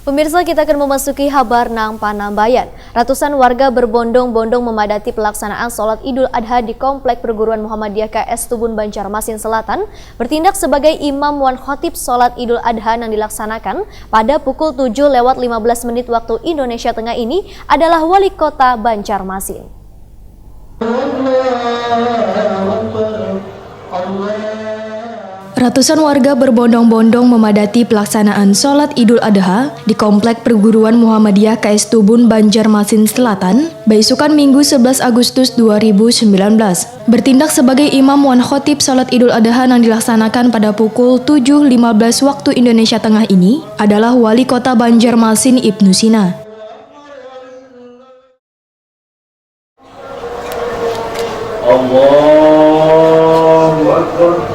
Pemirsa, kita akan memasuki kabar nang Panambayan. Ratusan warga berbondong-bondong memadati pelaksanaan sholat Idul Adha di Komplek Perguruan Muhammadiyah KS Tubun Banjarmasin Selatan, bertindak sebagai imam wan khotib sholat Idul Adha yang dilaksanakan pada pukul 7:15 waktu Indonesia Tengah ini adalah Wali Kota Banjarmasin. Ratusan warga berbondong-bondong memadati pelaksanaan sholat Idul Adha di Komplek Perguruan Muhammadiyah KS Tubun Banjarmasin Selatan, beisukan Minggu 11 Agustus 2019. Bertindak sebagai imam wan khotib sholat Idul Adha yang dilaksanakan pada pukul 7:15 waktu Indonesia Tengah ini adalah Wali Kota Banjarmasin Ibnu Sina. Allahu Akbar.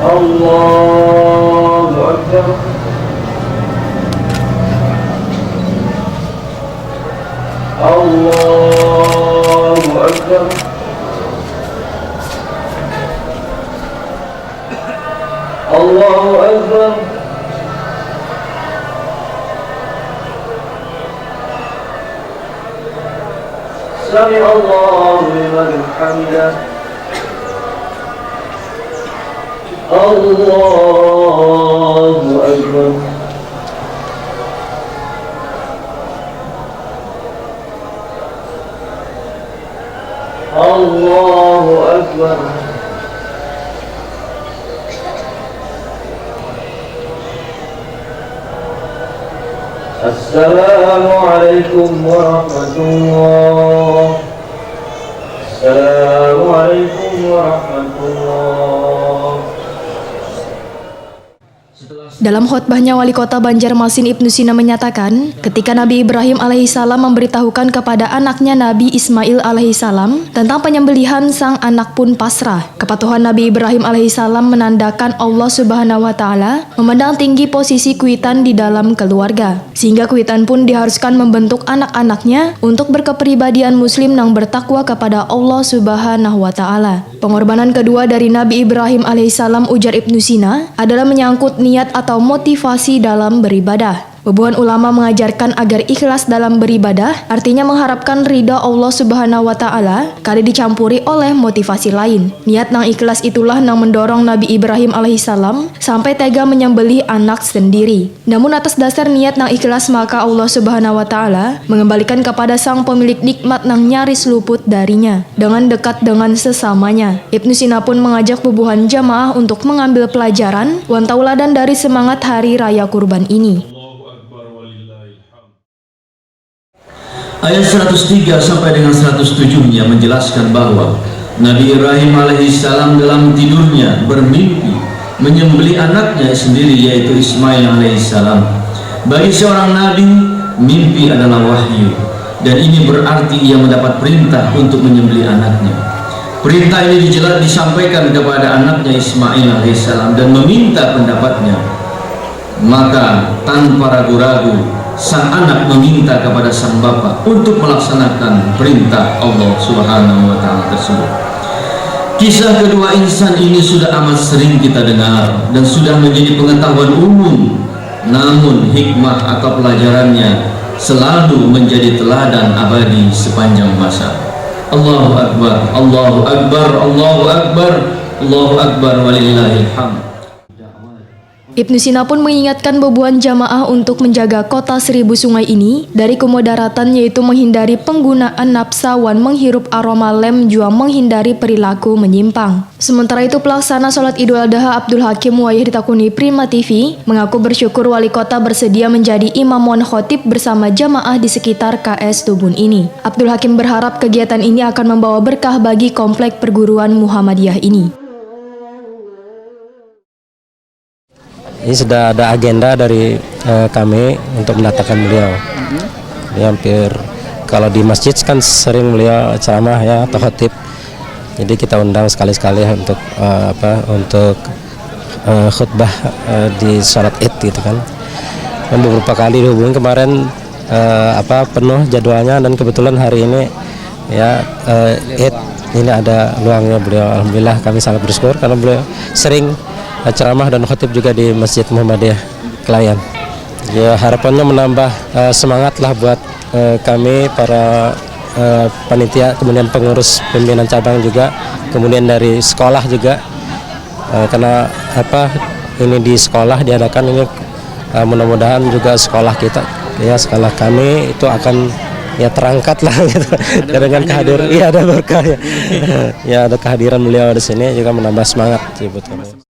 Allahu Akbar. Allahu Akbar. Allahu Akbar. Sami Allahu liman hamidah. Allahu Akbar. Allahu Akbar. Assalamualaikum warahmatullahi. Assalamualaikum warahmatullahi. Dalam khotbahnya, Wali Kota Banjarmasin Ibnu Sina menyatakan, ketika Nabi Ibrahim alaihissalam memberitahukan kepada anaknya Nabi Ismail alaihissalam tentang penyembelihan, sang anak pun pasrah. Kepatuhan Nabi Ibrahim alaihissalam menandakan Allah Subhanahu wa Ta'ala memandang tinggi posisi Kuitan di dalam keluarga, sehingga Kuitan pun diharuskan membentuk anak-anaknya untuk berkepribadian Muslim yang bertakwa kepada Allah Subhanahu wa Ta'ala. Pengorbanan kedua dari Nabi Ibrahim alaihissalam, ujar Ibnu Sina, adalah menyangkut niat atau motivasi dalam beribadah. Beberapa ulama mengajarkan agar ikhlas dalam beribadah artinya mengharapkan ridha Allah Subhanahu wa Ta'ala kali dicampuri oleh motivasi lain. Niat yang ikhlas itulah yang mendorong Nabi Ibrahim alaihissalam sampai tega menyembelih anak sendiri. Namun atas dasar niat yang ikhlas, maka Allah Subhanahu wa Ta'ala mengembalikan kepada sang pemilik nikmat yang nyaris luput darinya dengan dekat dengan sesamanya. Ibnu Sina pun mengajak bubuhan jamaah untuk mengambil pelajaran wan tauladan dari semangat hari raya kurban ini. Ayat 103 sampai dengan 107-nya menjelaskan bahwa Nabi Ibrahim alaihissalam dalam tidurnya bermimpi menyembelih anaknya sendiri, yaitu Ismail alaihissalam. Bagi seorang nabi, mimpi adalah wahyu, dan ini berarti ia mendapat perintah untuk menyembelih anaknya. Perintah ini disampaikan kepada anaknya Ismail alaihissalam dan meminta pendapatnya. Maka tanpa ragu-ragu sang anak meminta kepada sang bapak untuk melaksanakan perintah Allah Subhanahu wa Ta'ala tersebut. Kisah kedua insan ini sudah amat sering kita dengar dan sudah menjadi pengetahuan umum, namun hikmah atau pelajarannya selalu menjadi teladan abadi sepanjang masa. Allahu Akbar, Allahu Akbar, Allahu Akbar, Allahu Akbar, walillahil hamd. Ibnu Sina pun mengingatkan bebuan jamaah untuk menjaga kota seribu sungai ini dari kemudaratan, yaitu menghindari penggunaan nafsawan, menghirup aroma lem, juga menghindari perilaku menyimpang. Sementara itu, pelaksana sholat Idul Adha Abdul Hakim Wayah ditakuni Prima TV mengaku bersyukur wali kota bersedia menjadi imam wan khotib bersama jamaah di sekitar KS Tubun ini. Abdul Hakim berharap kegiatan ini akan membawa berkah bagi komplek perguruan Muhammadiyah ini. Ini sudah ada agenda dari kami untuk mendatangkan beliau. Dia hampir, kalau di masjid kan sering beliau ceramah ya atau khotib. Jadi kita undang sekali-sekali untuk khutbah di sholat Id gitu kan. Dan beberapa kali dihubungi kemarin penuh jadwalnya, dan kebetulan hari ini ya Id ini ada luangnya beliau. Alhamdulillah kami sangat bersyukur karena beliau sering ceramah dan khotib juga di Masjid Muhammadiyah Kelayan. Ya, harapannya menambah semangat lah buat kami para panitia, kemudian pengurus pimpinan cabang juga, kemudian dari sekolah juga, karena ini di sekolah diadakan ini, mudah-mudahan juga sekolah kita, ya sekolah kami itu akan ya terangkat lah gitu. Dengan kehadiran, iya ada berkah ya. Ya ada kehadiran beliau di sini juga menambah semangat buat kami.